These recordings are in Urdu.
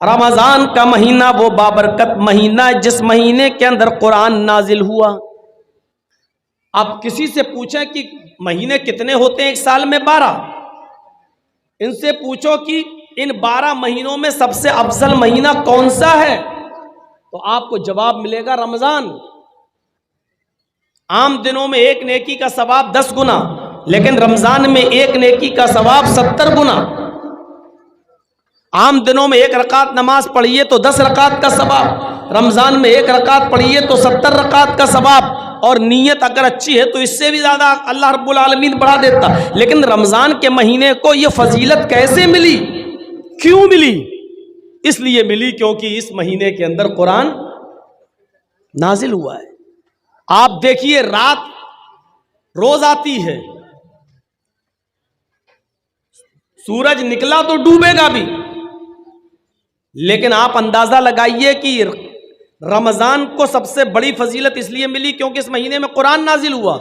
رمضان کا مہینہ وہ بابرکت مہینہ ہے جس مہینے کے اندر قرآن نازل ہوا۔ آپ کسی سے پوچھیں کہ مہینے کتنے ہوتے ہیں ایک سال میں؟ 12۔ ان سے پوچھو کہ ان 12 مہینوں میں سب سے افضل مہینہ کون سا ہے، تو آپ کو جواب ملے گا رمضان۔ عام دنوں میں ایک نیکی کا ثواب 10 گنا، لیکن رمضان میں ایک نیکی کا ثواب 70 گنا۔ عام دنوں میں ایک رکعت نماز پڑھیے تو 10 رکعت کا ثواب، رمضان میں ایک رکعت پڑھیے تو 70 رکعت کا ثواب، اور نیت اگر اچھی ہے تو اس سے بھی زیادہ اللہ رب العالمین بڑھا دیتا۔ لیکن رمضان کے مہینے کو یہ فضیلت کیسے ملی، کیوں ملی؟ اس لیے ملی کیونکہ اس مہینے کے اندر قرآن نازل ہوا ہے۔ آپ دیکھیے رات روز آتی ہے، سورج نکلا تو ڈوبے گا بھی، لیکن آپ اندازہ لگائیے کہ رمضان کو سب سے بڑی فضیلت اس لیے ملی کیونکہ اس مہینے میں قرآن نازل ہوا،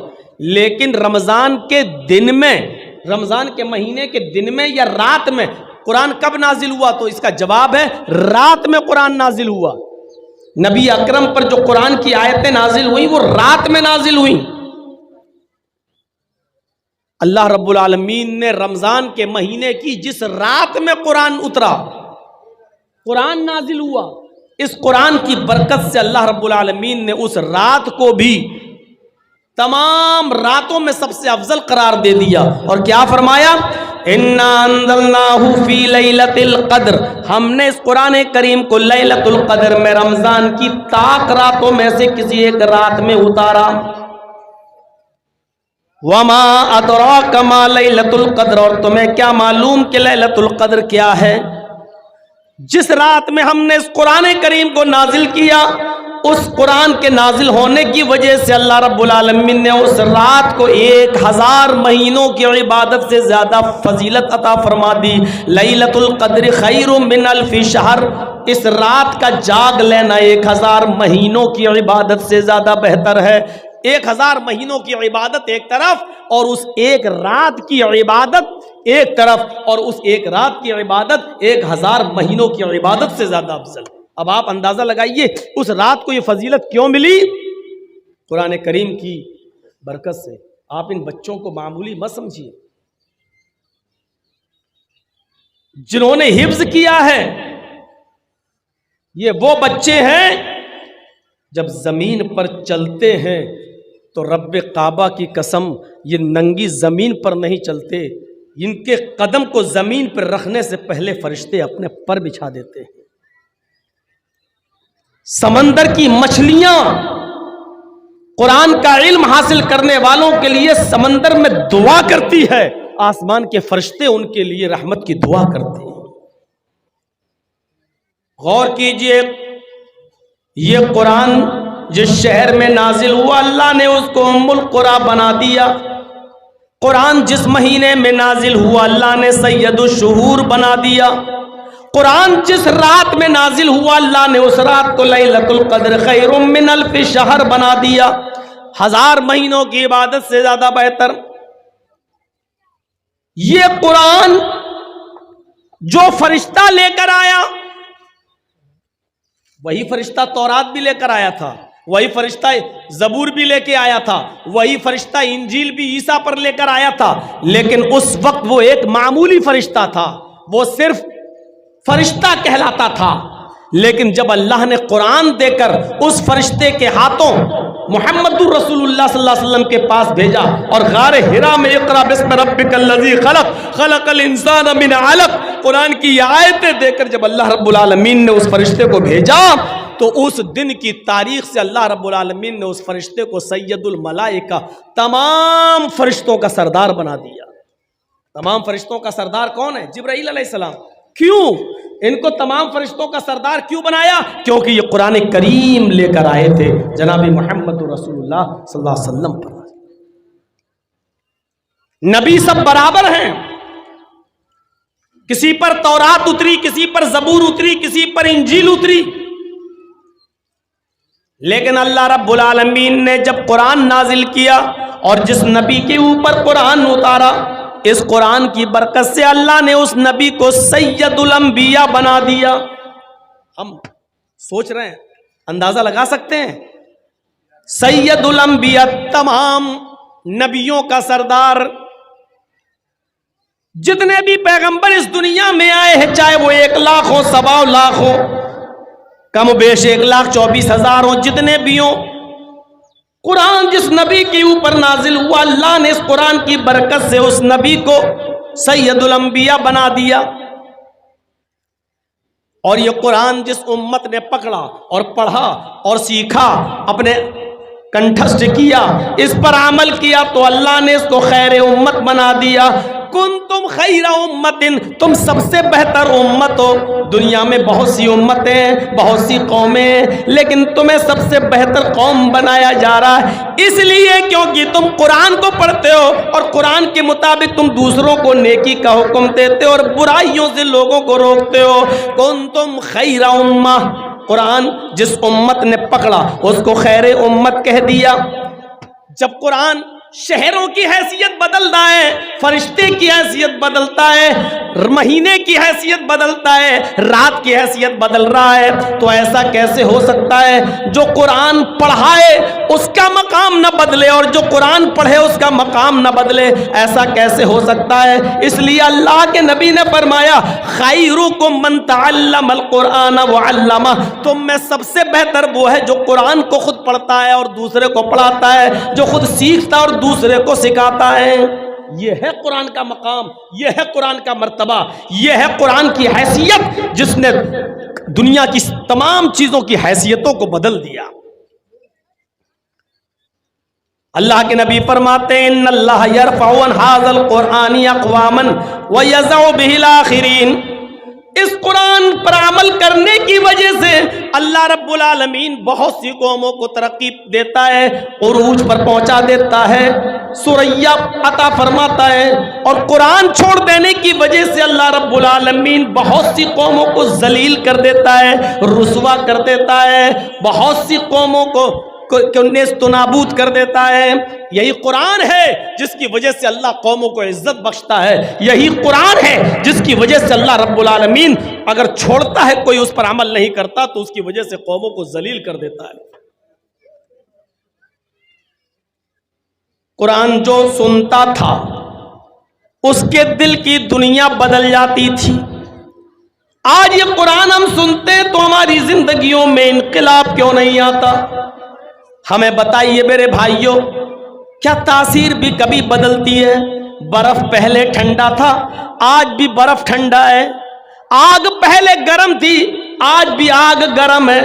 لیکن رمضان کے دن میں، رمضان کے مہینے کے دن میں یا رات میں قرآن کب نازل ہوا؟ تو اس کا جواب ہے رات میں قرآن نازل ہوا۔ نبی اکرم پر جو قرآن کی آیتیں نازل ہوئیں وہ رات میں نازل ہوئیں۔ اللہ رب العالمین نے رمضان کے مہینے کی جس رات میں قرآن اترا، قرآن نازل ہوا، اس قرآن کی برکت سے اللہ رب العالمین نے اس رات کو بھی تمام راتوں میں سب سے افضل قرار دے دیا، اور کیا فرمایا؟ اِنَّا أَنزَلْنَاهُ فِي لَيْلَةِ الْقَدْرِ، ہم نے اس قرآن کریم کو لیلۃ القدر میں، رمضان کی طاق راتوں میں سے کسی ایک رات میں اتارا۔ وَمَا أَدْرَاكَ مَا لَيْلَةُ الْقَدْرِ، اور تمہیں کیا معلوم کہ لیلۃ القدر کیا ہے؟ جس رات میں ہم نے اس قرآن کریم کو نازل کیا، اس قرآن کے نازل ہونے کی وجہ سے اللہ رب العالمین نے اس رات کو 1000 مہینوں کی عبادت سے زیادہ فضیلت عطا فرما دی۔ لیلۃ القدر خیر من الف شہر، اس رات کا جاگ لینا 1000 مہینوں کی عبادت سے زیادہ بہتر ہے۔ 1000 مہینوں کی عبادت ایک طرف، اور اس ایک رات کی عبادت ایک طرف، اور اس ایک رات کی عبادت 1000 مہینوں کی عبادت سے زیادہ افضل۔ اب آپ اندازہ لگائیے اس رات کو یہ فضیلت کیوں ملی؟ قرآن کریم کی برکت سے۔ آپ ان بچوں کو معمولی مت سمجھیے، جنہوں نے حفظ کیا ہے یہ وہ بچے ہیں جب زمین پر چلتے ہیں تو رب کعبہ کی قسم یہ ننگی زمین پر نہیں چلتے، ان کے قدم کو زمین پر رکھنے سے پہلے فرشتے اپنے پر بچھا دیتے ہیں۔ سمندر کی مچھلیاں قرآن کا علم حاصل کرنے والوں کے لیے سمندر میں دعا کرتی ہے، آسمان کے فرشتے ان کے لیے رحمت کی دعا کرتے ہیں۔ غور کیجئے، یہ قرآن جس شہر میں نازل ہوا اللہ نے اس کو ام القری بنا دیا۔ قرآن جس مہینے میں نازل ہوا اللہ نے سید الشہور بنا دیا۔ قرآن جس رات میں نازل ہوا اللہ نے اس رات کو لیلۃ القدر خیر من الف شہر بنا دیا، 1000 مہینوں کی عبادت سے زیادہ بہتر۔ یہ قرآن جو فرشتہ لے کر آیا، وہی فرشتہ تورات بھی لے کر آیا تھا، وہی فرشتہ زبور بھی لے کے آیا تھا، وہی فرشتہ انجیل بھی عیسیٰ پر لے کر آیا تھا، لیکن اس وقت وہ ایک معمولی فرشتہ تھا، وہ صرف فرشتہ کہلاتا تھا۔ لیکن جب اللہ نے قرآن دے کر اس فرشتے کے ہاتھوں محمد رسول اللہ صلی اللہ علیہ وسلم کے پاس بھیجا، اور غار حرا میں اقرا بسم ربک الذی خلق خلق الانسان من علق، قرآن کی یہ آیتیں دے کر جب اللہ رب العالمین نے اس فرشتے کو بھیجا تو اس دن کی تاریخ سے اللہ رب العالمین نے اس فرشتے کو سید الملائکہ، تمام فرشتوں کا سردار بنا دیا۔ تمام فرشتوں کا سردار کون ہے؟ جبرائیل علیہ السلام۔ کیوں ان کو تمام فرشتوں کا سردار کیوں بنایا؟ کیونکہ یہ قرآن کریم لے کر آئے تھے جناب محمد رسول اللہ صلی اللہ علیہ وسلم پر۔ نبی سب برابر ہیں، کسی پر تورات اتری، کسی پر زبور اتری، کسی پر انجیل اتری، لیکن اللہ رب العالمین نے جب قرآن نازل کیا اور جس نبی کے اوپر قرآن اتارا، اس قرآن کی برکت سے اللہ نے اس نبی کو سید الانبیاء بنا دیا۔ ہم سوچ رہے ہیں, اندازہ لگا سکتے ہیں, سید الانبیاء, تمام نبیوں کا سردار, جتنے بھی پیغمبر اس دنیا میں آئے ہیں, چاہے وہ 1 لاکھ ہو, 1.25 لاکھ ہو, کم و بیش 1,24,000 ہو, جتنے بھی ہوں, قرآن جس نبی کے اوپر نازل ہوا, اللہ نے اس قرآن کی برکت سے اس نبی کو سید الانبیاء بنا دیا. اور یہ قرآن جس امت نے پکڑا اور پڑھا اور سیکھا, اپنے کنٹھسٹ کیا, اس پر عمل کیا, تو اللہ نے اس کو خیر امت بنا دیا. کنتم خیر امت, تم سب سے بہتر امت ہو. دنیا میں بہت سی امتیں, بہت سی قومیں, لیکن تمہیں سب سے بہتر قوم بنایا جا رہا ہے, اس لیے کیونکہ تم قرآن کو پڑھتے ہو اور قرآن کے مطابق تم دوسروں کو نیکی کا حکم دیتے ہو اور برائیوں سے لوگوں کو روکتے ہو. کنتم خیر امہ, قرآن جس امت نے پکڑا اس کو خیر امت کہہ دیا. جب قرآن شہروں کی حیثیت بدلتا ہے, فرشتے کی حیثیت بدلتا ہے, مہینے کی حیثیت بدلتا ہے, رات کی حیثیت بدل رہا ہے, تو ایسا کیسے ہو سکتا ہے جو قرآن پڑھائے اس کا مقام نہ بدلے اور جو قرآن پڑھے اس کا مقام نہ بدلے؟ ایسا کیسے ہو سکتا ہے؟ اس لیے اللہ کے نبی نے فرمایا, خیرکم من تعلم القرآن وعلمہ, تم میں سب سے بہتر وہ ہے جو قرآن کو خود پڑھتا ہے اور دوسرے کو پڑھاتا ہے, جو خود سیکھتا اور دوسرے کو سکھاتا ہے. یہ ہے قرآن کا مقام, یہ ہے قرآن کا مرتبہ, یہ ہے قرآن کی حیثیت جس نے دنیا کی تمام چیزوں کی حیثیتوں کو بدل دیا. اللہ کے نبی فرماتے ہیں, ان اللہ یرفع عن ھذا القرآن اقواما ویضع به الاخرین. اس قرآن پر عمل کرنے کی وجہ سے اللہ رب العالمین بہت سی قوموں کو ترقی دیتا ہے, عروج پر پہنچا دیتا ہے, ثریا عطا فرماتا ہے, اور قرآن چھوڑ دینے کی وجہ سے اللہ رب العالمین بہت سی قوموں کو ذلیل کر دیتا ہے, رسوا کر دیتا ہے, بہت سی قوموں کو نیست و نابود کر دیتا ہے. یہی قرآن ہے جس کی وجہ سے اللہ قوموں کو عزت بخشتا ہے, یہی قرآن ہے جس کی وجہ سے اللہ رب العالمین اگر چھوڑتا ہے کوئی اس پر عمل نہیں کرتا تو اس کی وجہ سے قوموں کو ذلیل کر دیتا ہے. قرآن جو سنتا تھا اس کے دل کی دنیا بدل جاتی تھی. آج یہ قرآن ہم سنتے تو ہماری زندگیوں میں انقلاب کیوں نہیں آتا؟ ہمیں بتائیے میرے بھائیوں, کیا تاثیر بھی کبھی بدلتی ہے؟ برف پہلے ٹھنڈا تھا, آج بھی برف ٹھنڈا ہے. آگ پہلے گرم تھی, آج بھی آگ گرم ہے.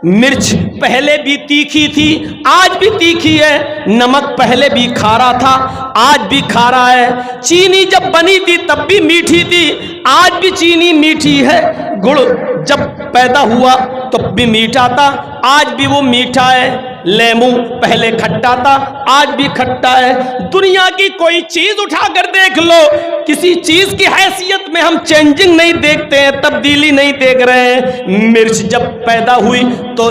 مرچ پہلے بھی تیکھی تھی, آج بھی تیکھی ہے. نمک پہلے بھی کھارا تھا, آج بھی کھارا ہے. چینی جب بنی تھی تب بھی میٹھی تھی, آج بھی چینی میٹھی ہے. گڑ جب پیدا ہوا تو بھی میٹھا تھا, آج بھی وہ میٹھا ہے. لیمو پہلے کھٹا تھا, آج بھی کھٹا ہے. دنیا کی کوئی چیز اٹھا کر دیکھ لو, کسی چیز کی حیثیت میں ہم چینجنگ نہیں دیکھتے ہیں, تبدیلی نہیں دیکھ رہے ہیں. مرچ جب پیدا ہوئی تو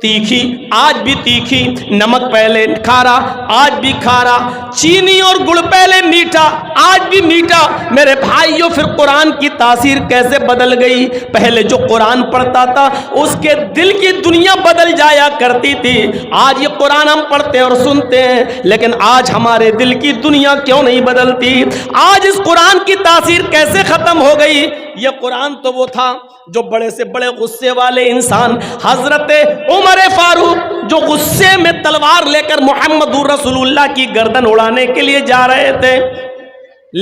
تیکھی, آج بھی تیکھی. نمک پہلے کھارا, آج بھی کھارا. چینی اور گڑ پہلے میٹھا, آج بھی میٹھا. میرے بھائیوں, پھر قرآن کی تاثیر کیسے بدل گئی؟ پہلے جو قرآن پڑھتا تھا اس کے دل کی دنیا بدل جایا کرتی تھی. آج یہ قرآن ہم پڑھتے اور سنتے ہیں, لیکن آج ہمارے دل کی دنیا کیوں نہیں بدلتی؟ آج اس قرآن کی تاثیر کیسے ختم ہو گئی؟ یہ قرآن تو وہ تھا جو بڑے سے بڑے غصے والے انسان حضرت عمر فاروق جو غصے میں تلوار لے کر محمد رسول اللہ کی گردن اڑانے کے لیے جا رہے تھے,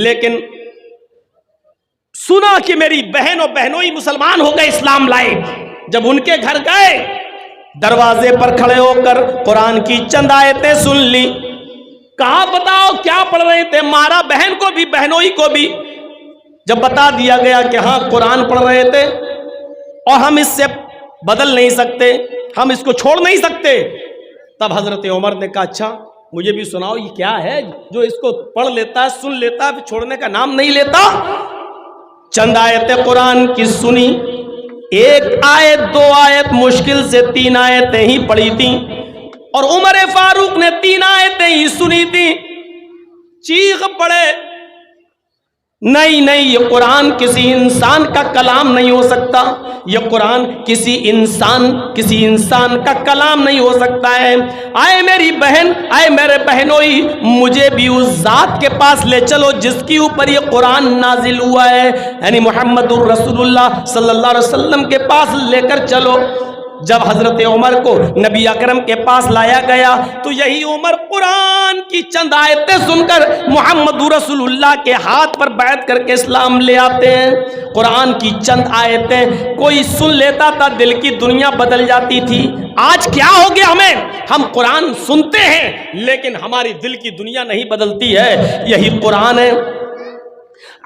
لیکن سنا کہ میری بہن اور بہنوئی مسلمان ہو گئے, اسلام لائے. جب ان کے گھر گئے, دروازے پر کھڑے ہو کر قرآن کی چند آیتیں سن لی. کہا بتاؤ کیا پڑھ رہے تھے؟ مارا بہن کو بھی بہنوئی کو بھی. جب بتا دیا گیا کہ ہاں قرآن پڑھ رہے تھے اور ہم اس سے بدل نہیں سکتے, ہم اس کو چھوڑ نہیں سکتے, تب حضرت عمر نے کہا اچھا مجھے بھی سناؤ یہ کیا ہے جو اس کو پڑھ لیتا ہے, سن لیتا ہے, پھر چھوڑنے کا نام نہیں لیتا. چند آیتیں قرآن کی سنی, 1 آیت 2 آیت مشکل سے 3 آیتیں ہی پڑھی تھی, اور عمر فاروق نے 3 آیتیں ہی سنی تھی. چیخ پڑے, نہیں نہیں، یہ قرآن کسی انسان کا کلام نہیں ہو سکتا، یہ قرآن کسی انسان کا کلام نہیں ہو سکتا ہے۔ آئے میری بہن، آئے میرے بہنوئی، مجھے بھی اس ذات کے پاس لے چلو جس کے اوپر یہ قرآن نازل ہوا ہے، یعنی محمد الرسول اللہ صلی اللہ علیہ وسلم کے پاس لے کر چلو۔ جب حضرت عمر کو نبی اکرم کے پاس لایا گیا تو یہی عمر قرآن کی چند آیتیں سن کر محمد رسول اللہ کے ہاتھ پر بیعت کر کے اسلام لے آتے ہیں۔ قرآن کی چند آیتیں کوئی سن لیتا تھا، دل کی دنیا بدل جاتی تھی۔ آج کیا ہو گیا ہم قرآن سنتے ہیں لیکن ہماری دل کی دنیا نہیں بدلتی ہے۔ یہی قرآن ہے۔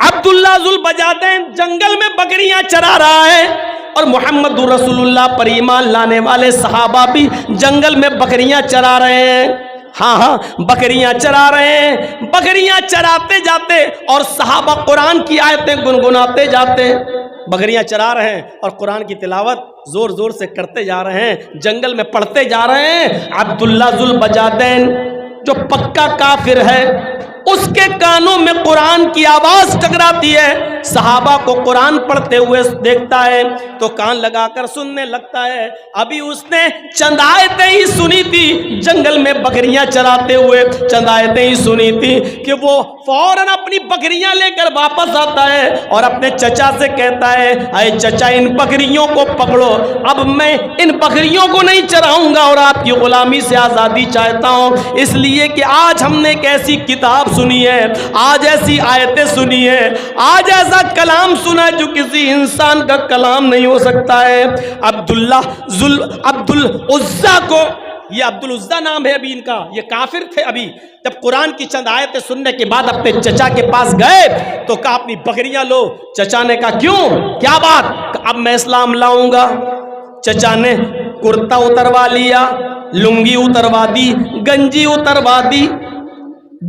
عبداللہ ذوالبجادین جنگل میں بکریاں چرا رہا ہے اور محمد رسول اللہ پر ایمان لانے والے صحابہ بھی جنگل میں بکریاں چرا رہے ہیں۔ ہاں بکریاں چرا رہے ہیں، بکریاں چراتے جاتے اور صحابہ قرآن کی آیتیں گنگناتے جاتے ہیں۔ بکریاں چرا رہے ہیں اور قرآن کی تلاوت زور زور سے کرتے جا رہے ہیں، جنگل میں پڑھتے جا رہے ہیں۔ عبداللہ ذوالبجادین جو پکا کافر ہے، اس کے کانوں میں قرآن کی آواز ٹکراتی ہے، صحابہ کو قرآن پڑھتے ہوئے دیکھتا ہے تو کان لگا کر سننے لگتا ہے۔ ابھی اس نے چند آیتیں ہی سنی تھی، جنگل میں بکریاں چراتے ہوئے چند آیتیں ہی سنی تھی کہ وہ فوراً اپنی بکریاں لے کر واپس آتا ہے اور اپنے چچا سے کہتا ہے، اے چچا ان بکریوں کو پکڑو، اب میں ان بکریوں کو نہیں چراؤں گا اور آپ کی غلامی سے آزادی چاہتا ہوں، اس لیے کہ آج ہم نے ایک ایسی کتاب سنی ہے، آج ایسی آیتیں سنی ہے، آج ایسا کلام سنا جو کسی انسان کا کلام نہیں ہو سکتا ہے۔ عبدالعزیٰ کو، یہ عبدالعزیٰ نام ہے ابھی ان کا، یہ کافر تھے۔ ابھی جب قرآن کی چند آیتیں سننے کے بعد اپنے چچا کے پاس گئے تو کہا اپنی بکریاں لو۔ چچا نے کہا کیوں، کیا بات؟ اب میں اسلام لاؤں گا۔ چچا نے کرتا اتروا لیا، لنگی اتروا دی، گنجی اتروا دی،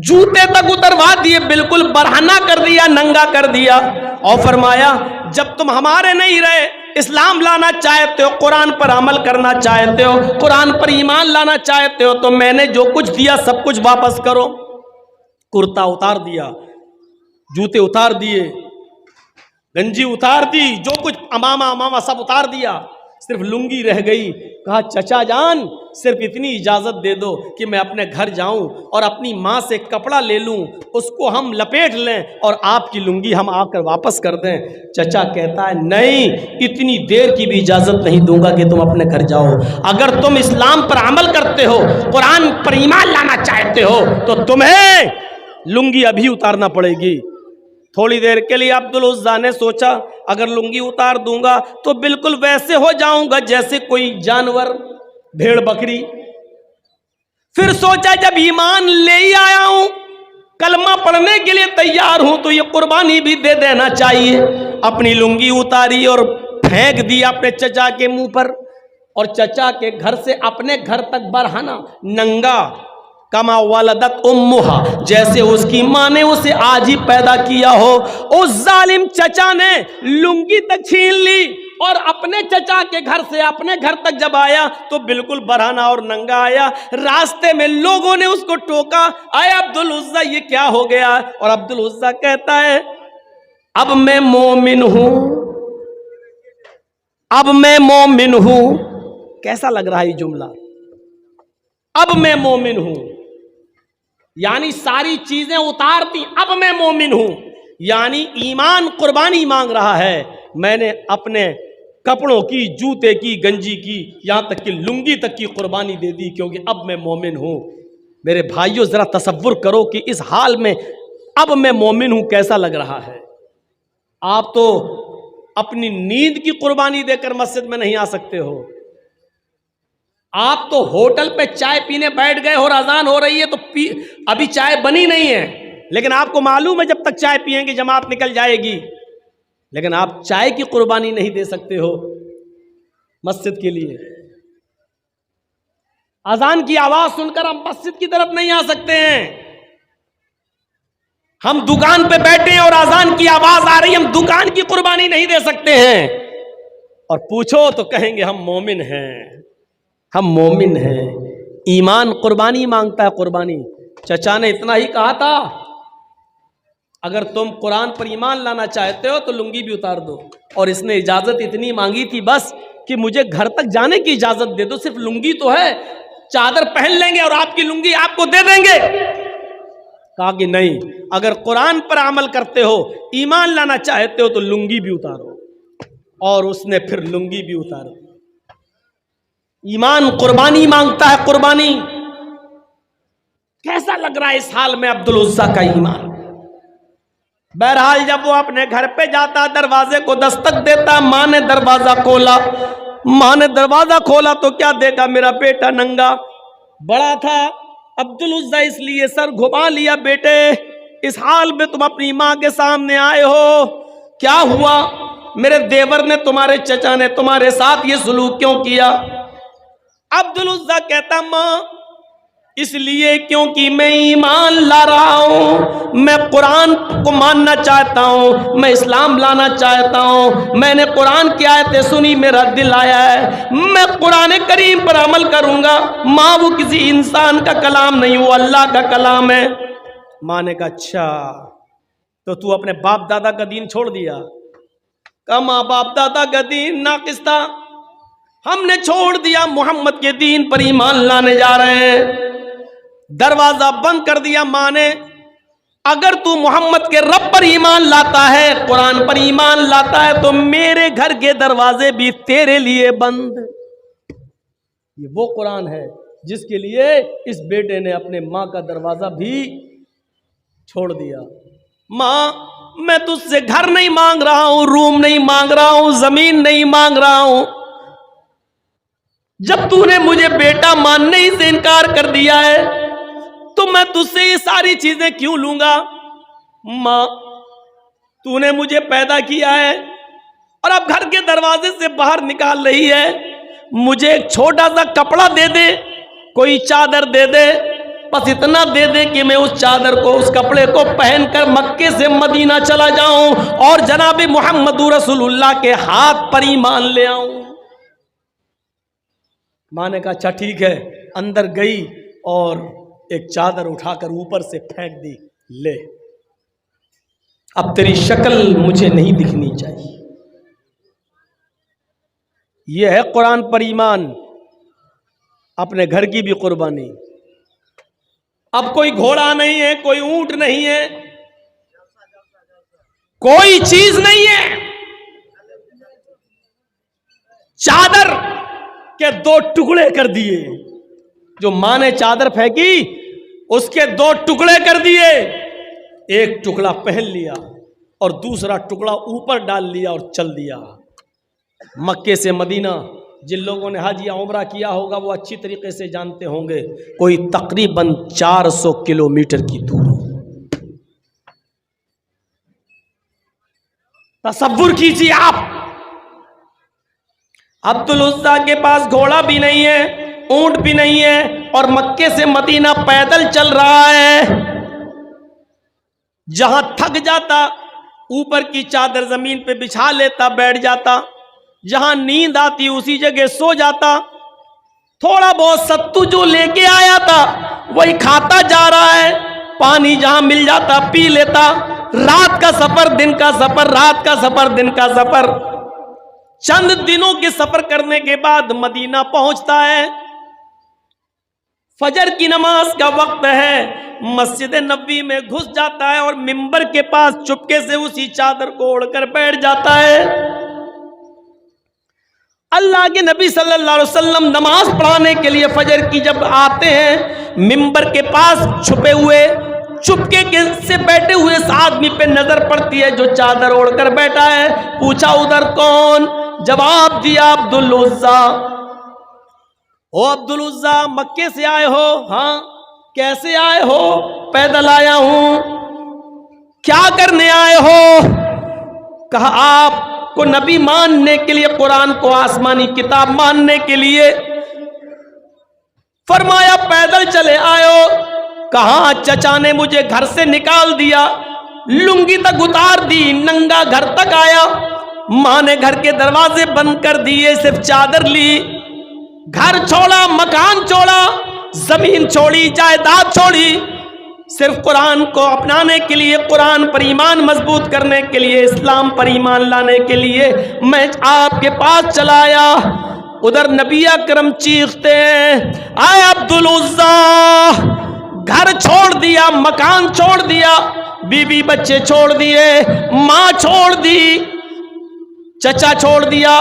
جوتے تک اتروا دیے، بالکل برہنہ کر دیا، ننگا کر دیا، اور فرمایا جب تم ہمارے نہیں رہے، اسلام لانا چاہتے ہو، قرآن پر عمل کرنا چاہتے ہو، قرآن پر ایمان لانا چاہتے ہو تو میں نے جو کچھ دیا سب کچھ واپس کرو۔ کرتا اتار دیا، جوتے اتار دیے، گنجی اتار دی، جو کچھ امامہ سب اتار دیا، صرف لنگی رہ گئی۔ کہا چچا جان صرف اتنی اجازت دے دو کہ میں اپنے گھر جاؤں اور اپنی ماں سے کپڑا لے لوں، اس کو ہم لپیٹ لیں اور آپ کی لنگی ہم آ کر واپس کر دیں۔ چچا کہتا ہے نہیں، اتنی دیر کی بھی اجازت نہیں دوں گا کہ تم اپنے گھر جاؤ، اگر تم اسلام پر عمل کرتے ہو، قرآن پر ایمان لانا چاہتے ہو تو تمہیں لنگی ابھی اتارنا پڑے گی۔ تھوڑی دیر کے لیے عبدالعزیٰ نے سوچا اگر لنگی اتار دوں گا تو بالکل ویسے ہو جاؤں گا جیسے کوئی جانور، بھیڑ بکری۔ پھر سوچا جب ایمان لے ہی آیا ہوں، کلمہ پڑھنے کے لیے تیار ہوں تو یہ قربانی بھی دے دینا چاہیے۔ اپنی لنگی اتاری اور پھینک دی اپنے چچا کے منہ پر، اور چچا کے گھر سے اپنے گھر تک برہنہ، ننگا، کما ولدت امہا، جیسے اس کی ماں نے اسے آج ہی پیدا کیا ہو۔ اس ظالم چچا نے لنگی تک چھین لی اور اپنے چچا کے گھر سے اپنے گھر تک جب آیا تو بالکل برہنہ اور ننگا آیا۔ راستے میں لوگوں نے اس کو ٹوکا، اے عبدالعزیٰ یہ کیا ہو گیا؟ اور عبدالعزیٰ کہتا ہے اب میں مومن ہوں، اب میں مومن ہوں۔ کیسا لگ رہا ہے یہ جملہ؟ اب میں مومن ہوں، یعنی ساری چیزیں اتار دی، اب میں مومن ہوں، یعنی ایمان قربانی مانگ رہا ہے۔ میں نے اپنے کپڑوں کی، جوتے کی، گنجی کی، یہاں تک کہ لنگی تک کی قربانی دے دی کیونکہ اب میں مومن ہوں۔ میرے بھائیوں ذرا تصور کرو کہ اس حال میں اب میں مومن ہوں کیسا لگ رہا ہے۔ آپ تو اپنی نیند کی قربانی دے کر مسجد میں نہیں آ سکتے ہو، آپ تو ہوٹل پہ چائے پینے بیٹھ گئے اور اذان ہو رہی ہے تو ابھی چائے بنی نہیں ہے، لیکن آپ کو معلوم ہے جب تک چائے پیئیں گے جماعت نکل جائے گی، لیکن آپ چائے کی قربانی نہیں دے سکتے ہو مسجد کے لیے۔ اذان کی آواز سن کر ہم مسجد کی طرف نہیں آ سکتے ہیں، ہم دکان پہ بیٹھے ہیں اور اذان کی آواز آ رہی ہے، ہم دکان کی قربانی نہیں دے سکتے ہیں، اور پوچھو تو کہیں گے ہم مومن ہیں، ہم مومن ہیں۔ ایمان قربانی مانگتا ہے، قربانی۔ چچا نے اتنا ہی کہا تھا، اگر تم قرآن پر ایمان لانا چاہتے ہو تو لنگی بھی اتار دو. اور اس نے اجازت اتنی مانگی تھی بس کہ مجھے گھر تک جانے کی اجازت دے دو, صرف لنگی تو ہے, چادر پہن لیں گے اور آپ کی لنگی آپ کو دے دیں گے. کہا کہ نہیں, اگر قرآن پر عمل کرتے ہو, ایمان لانا چاہتے ہو تو لنگی بھی اتارو. اور اس نے پھر لنگی بھی اتارو. ایمان قربانی مانگتا ہے, قربانی. کیسا لگ رہا ہے اس حال میں عبد العزیٰ کا ایمان. بہرحال جب وہ اپنے گھر پہ جاتا, دروازے کو دستک دیتا, ماں نے دروازہ کھولا. ماں نے دروازہ کھولا تو کیا دیکھا, میرا بیٹا ننگا. بڑا تھا عبد العزیٰ, اس لیے سر گھما لیا. بیٹے اس حال میں تم اپنی ماں کے سامنے آئے ہو, کیا ہوا؟ میرے دیور نے, تمہارے چچا نے تمہارے ساتھ یہ سلوک کیوں کیا؟ عبد العزیٰ کہتا, ماں اس لیے کیونکہ میں ایمان لا رہا ہوں, میں قرآن کو ماننا چاہتا ہوں, میں اسلام لانا چاہتا ہوں. میں نے قرآن کی آیتیں سنی, میرا دل آیا ہے, میں قرآن کریم پر عمل کروں گا. ماں وہ کسی انسان کا کلام نہیں, وہ اللہ کا کلام ہے. ماں نے کہا اچھا تو تو اپنے باپ دادا کا دین چھوڑ دیا؟ کہا ماں باپ دادا کا دین ناقص تھا, ہم نے چھوڑ دیا, محمد کے دین پر ایمان لانے جا رہے ہیں. دروازہ بند کر دیا ماں نے. اگر تو محمد کے رب پر ایمان لاتا ہے, قرآن پر ایمان لاتا ہے, تو میرے گھر کے دروازے بھی تیرے لیے بند. یہ وہ قرآن ہے جس کے لیے اس بیٹے نے اپنے ماں کا دروازہ بھی چھوڑ دیا. ماں میں تجھ سے گھر نہیں مانگ رہا ہوں, روم نہیں مانگ رہا ہوں, زمین نہیں مانگ رہا ہوں. جب تو نے مجھے بیٹا ماننے ہی سے انکار کر دیا ہے تو میں تجھ سے یہ ساری چیزیں کیوں لوں گا؟ ماں تو نے مجھے پیدا کیا ہے اور اب گھر کے دروازے سے باہر نکال رہی ہے, مجھے ایک چھوٹا سا کپڑا دے دے, کوئی چادر دے دے, بس اتنا دے دے کہ میں اس چادر کو, اس کپڑے کو پہن کر مکے سے مدینہ چلا جاؤں اور جناب محمد رسول اللہ کے ہاتھ پر ایمان لے آؤں. ماں نے کہا اچھا ٹھیک ہے. اندر گئی اور ایک چادر اٹھا کر اوپر سے پھینک دی, لے اب تیری شکل مجھے نہیں دکھنی چاہیے. یہ ہے قرآن پر ایمان, اپنے گھر کی بھی قربانی. اب کوئی گھوڑا نہیں ہے, کوئی اونٹ نہیں ہے, کوئی چیز نہیں ہے, چادر کے 2 ٹکڑے کر دیے. جو ماں نے چادر پھینکی اس کے 2 ٹکڑے کر دیے, ایک ٹکڑا پہن لیا اور دوسرا ٹکڑا اوپر ڈال لیا اور چل دیا مکے سے مدینہ. جن لوگوں نے حج یا عمرہ کیا ہوگا وہ اچھی طریقے سے جانتے ہوں گے, کوئی تقریباً 400 کلومیٹر کی دور. تصور کیجیے آپ, عبد العزیٰ کے پاس گھوڑا بھی نہیں ہے, اونٹ بھی نہیں ہے, اور مکے سے مدینہ پیدل چل رہا ہے. جہاں تھک جاتا اوپر کی چادر زمین پہ بچھا لیتا, بیٹھ جاتا. جہاں نیند آتی اسی جگہ سو جاتا. تھوڑا بہت ستو جو لے کے آیا تھا وہی کھاتا جا رہا ہے. پانی جہاں مل جاتا پی لیتا. رات کا سفر دن کا سفر, رات کا سفر دن کا سفر. چند دنوں کے سفر کرنے کے بعد مدینہ پہنچتا ہے. فجر کی نماز کا وقت ہے, مسجد نبوی میں گھس جاتا ہے اور منبر کے پاس چپکے سے اسی چادر کو اوڑھ کر بیٹھ جاتا ہے. اللہ کے نبی صلی اللہ علیہ وسلم نماز پڑھانے کے لیے فجر کی جب آتے ہیں, منبر کے پاس چھپے ہوئے چپکے سے بیٹھے ہوئے اس آدمی پہ نظر پڑتی ہے جو چادر اوڑھ کر بیٹھا ہے. پوچھا ادھر کون؟ جواب دیا عبد العزیٰ. او عبد العزیٰ مکے سے آئے ہو؟ ہاں. کیسے آئے ہو؟ پیدل آیا ہوں. کیا کرنے آئے ہو؟ کہا آپ کو نبی ماننے کے لیے, قرآن کو آسمانی کتاب ماننے کے لیے. فرمایا پیدل چلے آئے ہو؟ کہاں چچا نے مجھے گھر سے نکال دیا, لنگی تک اتار دی, ننگا گھر تک آیا. ماں نے گھر کے دروازے بند کر دیے, صرف چادر لی, گھر چھوڑا, مکان چھوڑا, زمین چھوڑی, جائیداد چھوڑی, صرف قرآن کو اپنانے کے لیے، قرآن پر ایمان مضبوط کرنے کے لیے، اسلام پر ایمان لانے کے لیے میں آپ کے پاس چلا آیا۔ ادھر نبی اکرم چیختے ہیں، اے عبدالعزیٰ، گھر چھوڑ دیا، مکان چھوڑ دیا، بیوی بچے چھوڑ دیے، ماں چھوڑ دی، چچا چھوڑ دیا،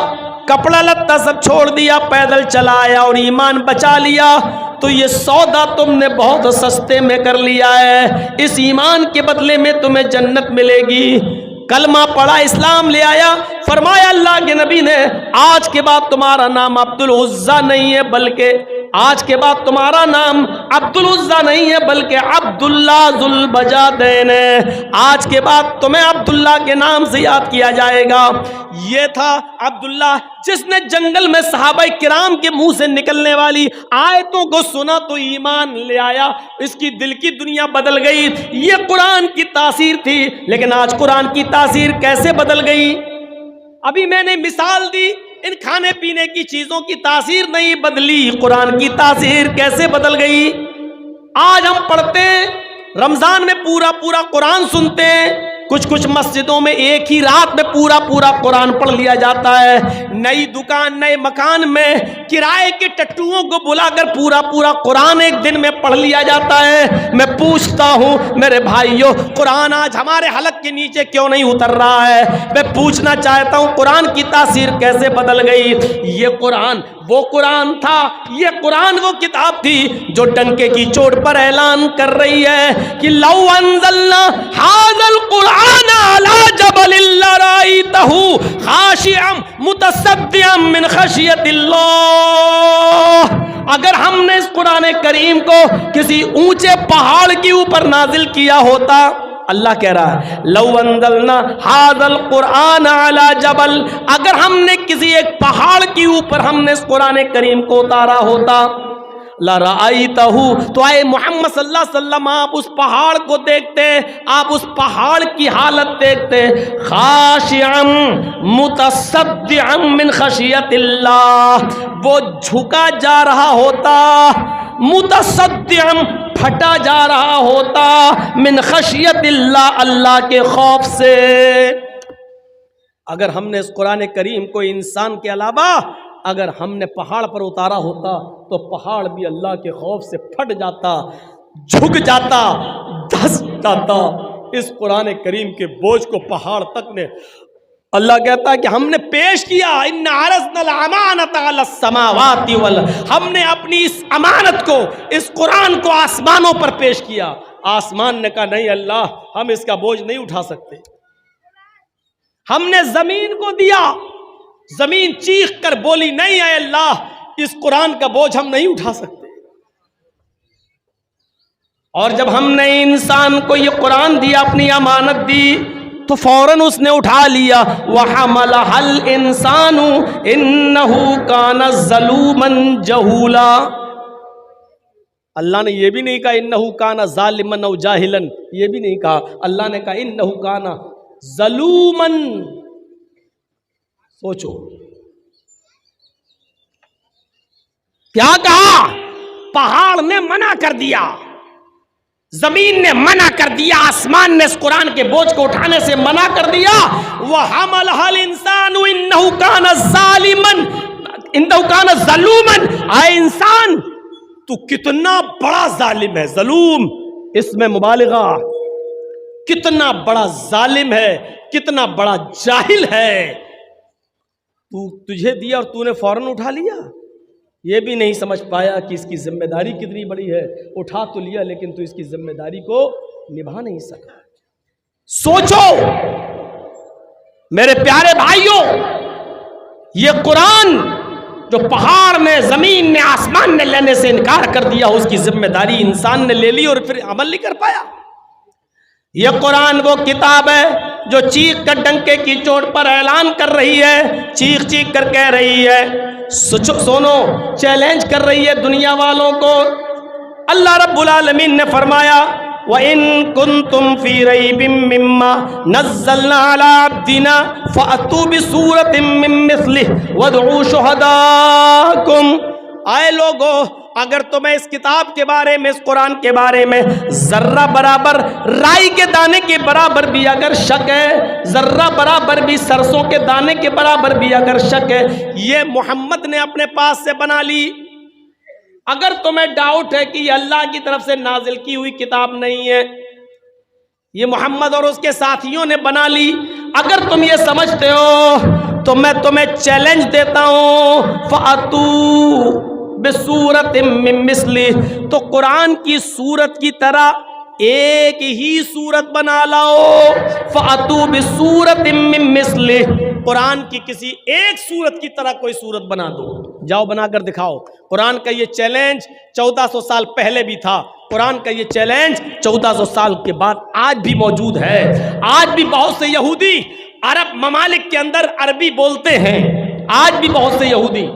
کپڑا لتا سب چھوڑ دیا، پیدل چلا آیا اور ایمان بچا لیا، تو یہ سودا تم نے بہت سستے میں کر لیا ہے، اس ایمان کے بدلے میں تمہیں جنت ملے گی۔ کلمہ پڑھا، اسلام لے آیا، فرمایا اللہ کے نبی نے، آج کے بعد تمہارا نام عبدالعزیٰ نہیں ہے، بلکہ آج کے بعد تمہارا نام عبدالعزیٰ نہیں ہے بلکہ عبداللہ ذوالبجادین ہے، آج کے بعد تمہیں عبداللہ کے نام سے یاد کیا جائے گا۔ یہ تھا عبداللہ جس نے جنگل میں صحابہ کرام کے منہ سے نکلنے والی آیتوں کو سنا تو ایمان لے آیا، اس کی دل کی دنیا بدل گئی۔ یہ قرآن کی تاثیر تھی، لیکن آج قرآن کی تاثیر کیسے بدل گئی؟ ابھی میں نے مثال دی، ان کھانے پینے کی چیزوں کی تاثیر نہیں بدلی، قرآن کی تاثیر کیسے بدل گئی؟ آج ہم پڑھتے ہیں، رمضان میں پورا قرآن سنتے ہیں، کچھ مسجدوں میں ایک ہی رات میں پورا قرآن پڑھ لیا جاتا ہے، نئی دکان نئے مکان میں کرائے کے ٹٹوؤں کو بلا کر پورا قرآن ایک دن میں پڑھ لیا جاتا ہے۔ میں پوچھتا ہوں میرے بھائیوں، قرآن آج ہمارے حلق کے نیچے کیوں نہیں اتر رہا ہے؟ میں پوچھنا چاہتا ہوں قرآن کی تاثیر کیسے بدل گئی؟ یہ قرآن وہ قرآن تھا، یہ قرآن وہ کتاب تھی جو ڈنکے کی چوٹ پر اعلان کر رہی ہے کہ لو انزلنا ھذا القرآن علی جبل لرأیتہ خاشعا متصدعا من خشیۃ اللہ۔ اگر ہم نے اس قرآن کریم کو کسی اونچے پہاڑ کے اوپر نازل کیا ہوتا، اللہ کہہ رہا ہے لو انزلنا ھذا القرآن علی جبل، اگر ہم نے کسی ایک پہاڑ کے اوپر ہم نے اس قرآن کریم کو اتارا ہوتا، لرأیتہ، تو اے محمد صلی اللہ علیہ وسلم آپ اس پہاڑ کو دیکھتے، آپ اس پہاڑ کی حالت دیکھتے، خاشعا متصدعا من خشیۃ اللہ، وہ جھکا جا رہا ہوتا، متصدعا پھٹا جا رہا ہوتا، من خشیت اللہ، اللہ کے خوف سے۔ اگر ہم نے اس قرآن کریم کو انسان کے علاوہ اگر ہم نے پہاڑ پر اتارا ہوتا تو پہاڑ بھی اللہ کے خوف سے پھٹ جاتا، جھک جاتا، دھس جاتا۔ اس قرآن کریم کے بوجھ کو پہاڑ تک نے، اللہ کہتا ہے کہ ہم نے پیش کیا، ان عرضنا الامانۃ علی السماوات والارض، ہم نے اپنی اس امانت کو، اس قرآن کو آسمانوں پر پیش کیا۔ آسمان نے کہا نہیں اللہ، ہم اس کا بوجھ نہیں اٹھا سکتے۔ ہم نے زمین کو دیا، زمین چیخ کر بولی نہیں اے اللہ، اس قرآن کا بوجھ ہم نہیں اٹھا سکتے۔ اور جب ہم نے انسان کو یہ قرآن دیا، اپنی امانت دی، تو فوراً اس نے اٹھا لیا۔ وَحَمَلَهَا الْإِنسَانُ إِنَّهُ كَانَ ظَلُومًا جَهُولًا، اللہ نے یہ بھی نہیں کہا إِنَّهُ كَانَ ظَالِمًا أَوْ جَاهِلًا، یہ بھی نہیں کہا، اللہ نے کہا إِنَّهُ كَانَ ظَلُومًا۔ سوچو کیا کہا؟ پہاڑ نے منع کر دیا، زمین نے منع کر دیا، آسمان نے اس قرآن کے بوجھ کو اٹھانے سے منع کر دیا۔ وَحَمَلَهَا الْإِنسَانُ إِنَّهُ كَانَ ظَالِمًا إِنَّهُ كَانَ ظَلُومًا، اے انسان تو کتنا بڑا ظالم ہے، ظلوم اس میں مبالغہ، کتنا بڑا ظالم ہے، کتنا بڑا جاہل ہے، تجھے دیا اور تو نے فوراً اٹھا لیا۔ یہ بھی نہیں سمجھ پایا کہ اس کی ذمہ داری کتنی بڑی ہے، اٹھا تو لیا لیکن تو اس کی ذمہ داری کو نبھا نہیں سکا۔ سوچو میرے پیارے بھائیوں، یہ قرآن جو پہاڑ نے، زمین نے، آسمان نے لینے سے انکار کر دیا، اس کی ذمہ داری انسان نے لے لی اور پھر عمل نہیں کر پایا۔ یہ قرآن وہ کتاب ہے جو چیخ کر ڈنکے کی چوٹ پر اعلان کر رہی ہے، چیخ کر کہہ رہی ہے، سنو، چیلنج کر رہی ہے دنیا والوں کو۔ اللہ رب العالمین نے فرمایا وَإِن كُنتُمْ فِي رَيْبٍ مِّمَّا نَزَّلْنَا عَلَىٰ عَبْدِنَا فَأْتُوا بِسُورَةٍ مِّن مِّثْلِهِ وَادْعُوا شُهَدَاءَكُمْ، آئے لوگو اگر تمہیں اس کتاب کے بارے میں، اس قرآن کے بارے میں ذرہ برابر، رائی کے دانے کے برابر بھی اگر شک ہے، ذرہ برابر بھی سرسوں کے دانے کے برابر بھی اگر شک ہے، یہ محمد نے اپنے پاس سے بنا لی. اگر تمہیں ڈاؤٹ ہے کہ یہ اللہ کی طرف سے نازل کی ہوئی کتاب نہیں ہے، یہ محمد اور اس کے ساتھیوں نے بنا لی، اگر تم یہ سمجھتے ہو تو میں تمہیں چیلنج دیتا ہوں، فَأْتُوا بِسُورَةٍ مِّن مِّثْلِهِ، تو قرآن کی سورت کی طرح ایک ہی سورت بنا لاؤ. فَأْتُوا بِسُورَةٍ مِّن مِّثْلِهِ، قرآن کی کسی ایک سورت کی طرح کوئی سورت بنا دو، جاؤ بنا کر دکھاؤ. قرآن کا یہ چیلنج 1400 سال پہلے بھی تھا، قرآن کا یہ چیلنج 1400 سال کے بعد آج بھی موجود ہے. آج بھی بہت سے یہودی عرب ممالک کے اندر عربی بولتے ہیں. آج بھی بہت سے یہودی،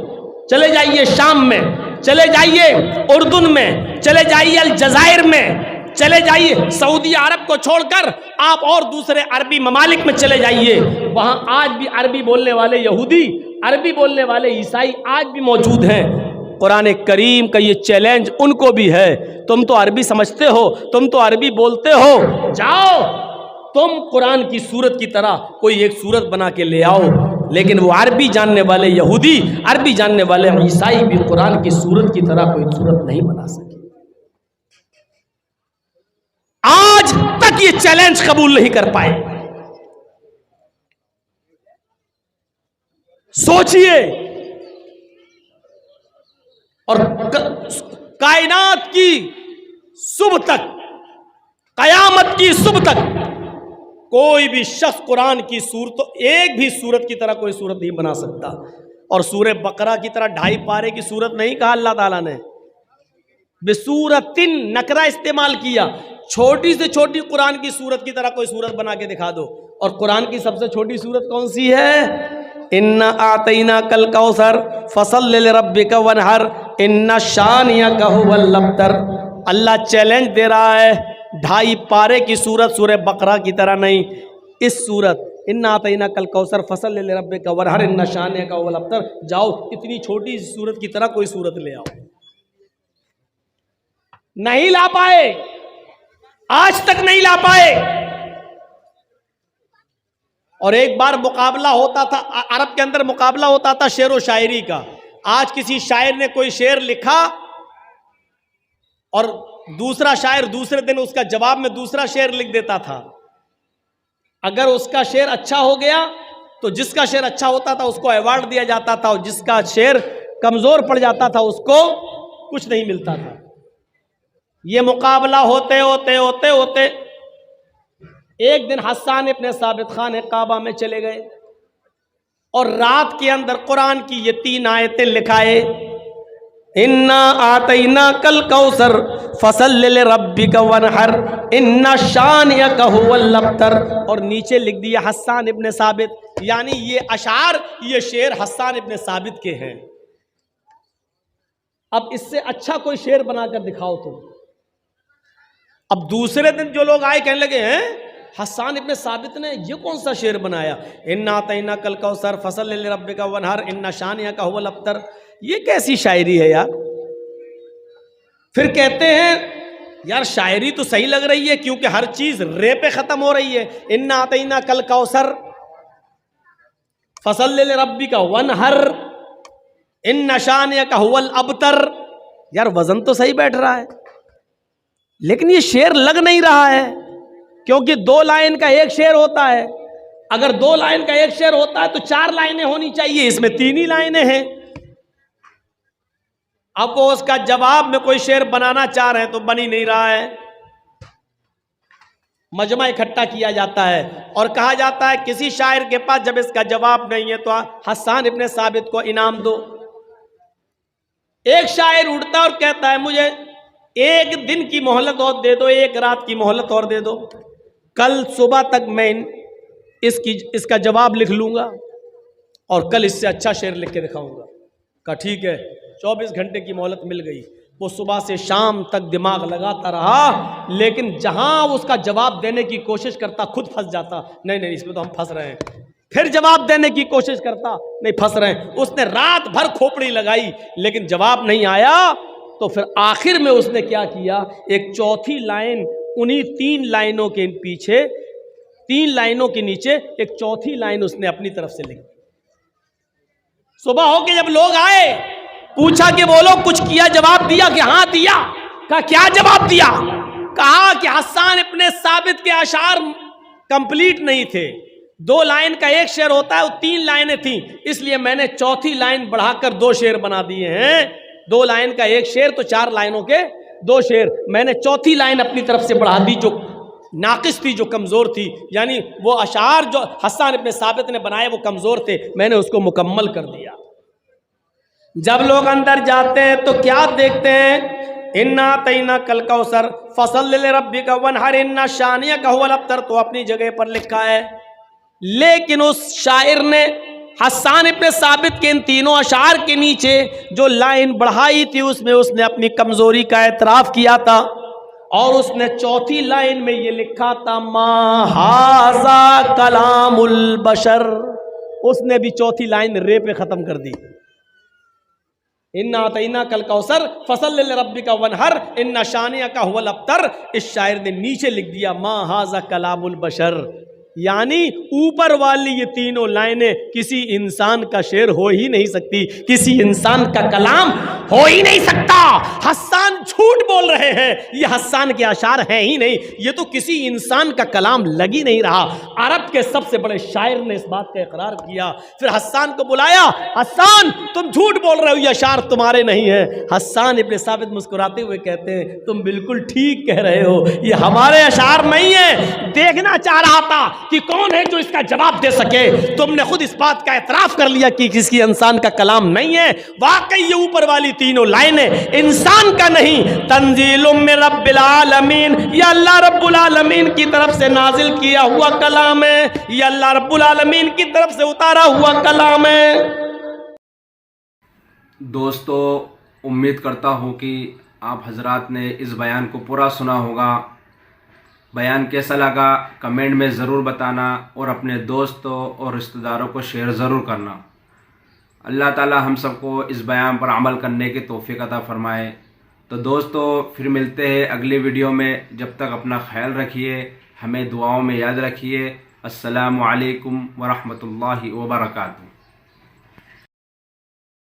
چلے جائیے شام میں، چلے جائیے اردن میں، چلے جائیے الجزائر میں، چلے جائیے سعودی عرب کو چھوڑ کر آپ اور دوسرے عربی ممالک میں چلے جائیے، وہاں آج بھی عربی بولنے والے یہودی، عربی بولنے والے عیسائی آج بھی موجود ہیں. قرآن کریم کا یہ چیلنج ان کو بھی ہے. تم تو عربی سمجھتے ہو، تم تو عربی بولتے ہو، جاؤ تم قرآن کی سورت کی طرح کوئی ایک سورت بنا کے لے آؤ. لیکن وہ عربی جاننے والے یہودی، عربی جاننے والے عیسائی بھی قرآن کی سورت کی طرح کوئی سورت نہیں بنا سکے. آج تک یہ چیلنج قبول نہیں کر پائے. سوچئے، اور کائنات کی صبح تک، قیامت کی صبح تک کوئی بھی شخص قرآن کی صورت، ایک بھی صورت کی طرح کوئی صورت نہیں بنا سکتا. اور سورہ بقرہ کی طرح 2.5 پارے کی صورت نہیں کہا اللہ تعالیٰ نے، بِسُورَةٍ نکرہ استعمال کیا. چھوٹی سے چھوٹی قرآن کی صورت کی طرح کوئی صورت بنا کے دکھا دو. اور قرآن کی سب سے چھوٹی صورت کون سی ہے؟ اِنَّا أَعْطَيْنَاكَ الْكَوْثَرَ فَصَلِّ لِرَبِّكَ وَانْحَرْ إِنَّ شَانِئَكَ هُوَ الْأَبْتَرُ. اللہ چیلنج دے رہا ہے، 2.5 پارے کی صورت سورہ بقرہ کی طرح نہیں، اس صورت اِنَّا أَعْطَيْنَاكَ الْكَوْثَرَ فَصَلِّ لِرَبِّكَ وَانْحَرْ إِنَّ شَانِئَكَ هُوَ الْأَبْتَرُ. جاؤ اتنی چھوٹی صورت کی طرح کوئی صورت لے آؤ. نہیں لا پائے، آج تک نہیں لا پائے. اور ایک بار مقابلہ ہوتا تھا عرب کے اندر، مقابلہ ہوتا تھا شعر و شاعری کا. آج کسی شاعر نے کوئی شعر لکھا اور دوسرا شاعر دوسرے دن اس کا جواب میں دوسرا شعر لکھ دیتا تھا. اگر اس کا شعر اچھا ہو گیا تو جس کا شعر اچھا ہوتا تھا اس کو ایوارڈ دیا جاتا تھا، اور جس کا شعر کمزور پڑ جاتا تھا اس کو کچھ نہیں ملتا تھا. یہ مقابلہ ہوتے ہوتے ہوتے ہوتے ایک دن حسان ابن ثابت خانہ کعبہ میں چلے گئے اور رات کے اندر قرآن کی یہ 3 آیتیں لکھائے، اِنَّا أَعْطَيْنَاكَ الْكَوْثَرَ فَصَلِّ لِرَبِّكَ وَانْحَرْ إِنَّ شَانِئَكَ هُوَ الْأَبْتَرُ. اور نیچے لکھ دیا حسان ابن ثابت، یعنی یہ اشعار، یہ شعر حسان ابن ثابت کے ہیں. اب اس سے اچھا کوئی شعر بنا کر دکھاؤ تم. اب دوسرے دن جو لوگ آئے کہنے لگے ہیں حسان ابن ثابت نے یہ کون سا شعر بنایا، اِنَّا أَعْطَيْنَاكَ الْكَوْثَرَ فَصَلِّ لِرَبِّكَ وَانْحَرْ إِنَّ شَانِئَكَ هُوَ الْأَبْتَرُ. یہ کیسی شاعری ہے یار. پھر کہتے ہیں یار شاعری تو صحیح لگ رہی ہے کیونکہ ہر چیز رے پہ ختم ہو رہی ہے. اِنَّا أَعْطَيْنَاكَ الْكَوْثَرَ فَصَلِّ لِرَبِّكَ وَانْحَرْ إِنَّ شَانِئَكَ هُوَ الْأَبْتَرُ. یار وزن تو صحیح بیٹھ رہا ہے لیکن یہ شعر لگ نہیں رہا ہے، کیونکہ 2 لائن کا ایک شعر ہوتا ہے. اگر 2 لائن کا ایک شعر ہوتا ہے تو 4 لائنیں ہونی چاہیے، اس میں 3 ہی لائنیں ہیں. اب وہ اس کا جواب میں کوئی شعر بنانا چاہ رہے ہیں تو بن ہی نہیں رہا ہے. مجمع اکٹھا کیا جاتا ہے اور کہا جاتا ہے کسی شاعر کے پاس جب اس کا جواب نہیں ہے تو حسان ابن ثابت کو انعام دو. ایک شاعر اٹھتا اور کہتا ہے مجھے 1 دن کی مہلت اور دے دو، 1 رات کی مہلت اور دے دو، کل صبح تک میں اس کا جواب لکھ لوں گا اور کل اس سے اچھا شعر لکھ کے دکھاؤں گا. کہا ٹھیک ہے. 24 گھنٹے کی مہلت مل گئی. وہ صبح سے شام تک دماغ لگاتا رہا، لیکن جہاں اس کا جواب دینے کی کوشش کرتا خود پھنس جاتا. نہیں اس میں تو ہم پھنس رہے ہیں. پھر جواب دینے کی کوشش کرتا، نہیں پھنس رہے ہیں. اس نے رات بھر کھوپڑی لگائی لیکن جواب نہیں آیا. تو پھر آخر میں اس نے کیا کیا، ایک چوتھی لائن انہی 3 لائنوں کے پیچھے، 3 لائنوں کے نیچے ایک چوتھی لائن اس نے اپنی طرف سے لکھی۔ صبح ہو کے جب لوگ آئے، پوچھا کہ بولو کچھ کیا، جواب دیا کہ ہاں دیا۔ کہا کیا جواب دیا؟ کہا کہ حسان ابن ثابت کے اشعار کمپلیٹ نہیں تھے، 2 لائن کا ایک شعر ہوتا ہے، وہ 3 لائنیں تھیں، اس لیے میں نے چوتھی لائن بڑھا کر 2 شعر بنا دیے ہیں۔ 2 لائن کا ایک شعر تو 4 لائنوں کے 2 شعر، میں نے چوتھی لائن اپنی طرف سے بڑھا دی جو ناقص تھی، جو کمزور تھی، یعنی وہ اشعار جو حسان ابن ثابت نے بنائے وہ کمزور تھے، میں نے اس کو مکمل کر دیا۔ جب لوگ اندر جاتے ہیں تو کیا دیکھتے ہیں؟ انا اعطیناک الکوثر فصل لربک وانحر ان شانئک ھو الابتر، تو اپنی جگہ پر لکھا ہے، لیکن اس شاعر نے حسان ابن ثابت کے ان 3 اشعار کے نیچے جو لائن بڑھائی تھی اس میں اس نے اپنی کمزوری کا اعتراف کیا تھا، اور اس نے چوتھی لائن میں یہ لکھا تھا ما ھذا کلام البشر، اس نے بھی چوتھی لائن رے پہ ختم کر دی۔ انا اعطیناک الکوثر فصل لربک وانحر ان شانئک ھو الابتر، اس شاعر نے نیچے لکھ دیا ما ھذا کلام البشر، یعنی اوپر والی یہ 3 لائنیں کسی انسان کا شعر ہو ہی نہیں سکتی، کسی انسان کا کلام ہو ہی نہیں سکتا۔ حسان جھوٹ بول رہے ہیں، یہ حسان کے اشعار ہیں ہی نہیں، یہ تو کسی انسان کا کلام لگ ہی نہیں رہا۔ عرب کے سب سے بڑے شاعر نے اس بات کا اقرار کیا، پھر حسان کو بلایا، حسان تم جھوٹ بول رہے ہو، یہ اشعار تمہارے نہیں ہیں۔ حسان ابن ثابت مسکراتے ہوئے کہتے ہیں تم بالکل ٹھیک کہہ رہے ہو، یہ ہمارے اشعار نہیں ہیں۔ دیکھنا چاہ رہا تھا کہ کون ہے جو اس کا جواب دے سکے، تم نے خود اس بات کا اعتراف کر لیا کہ کسی انسان کا کلام نہیں ہے۔ واقعی یہ اوپر والی 3 لائنیں انسان کا نہیں، تنزیل من رب العالمین، یہ اللہ رب العالمین کی طرف سے نازل کیا ہوا کلام ہے، یہ اللہ رب العالمین کی طرف سے اتارا ہوا کلام ہے۔ دوستو، امید کرتا ہوں کہ آپ حضرات نے اس بیان کو پورا سنا ہوگا۔ بیان کیسا لگا کمنٹ میں ضرور بتانا، اور اپنے دوستوں اور رشتہ داروں کو شیئر ضرور کرنا۔ اللہ تعالی ہم سب کو اس بیان پر عمل کرنے کی توفیق عطا فرمائے۔ تو دوستو پھر ملتے ہیں اگلی ویڈیو میں، جب تک اپنا خیال رکھیے، ہمیں دعاؤں میں یاد رکھیے۔ السلام علیکم ورحمۃ اللہ وبرکاتہ۔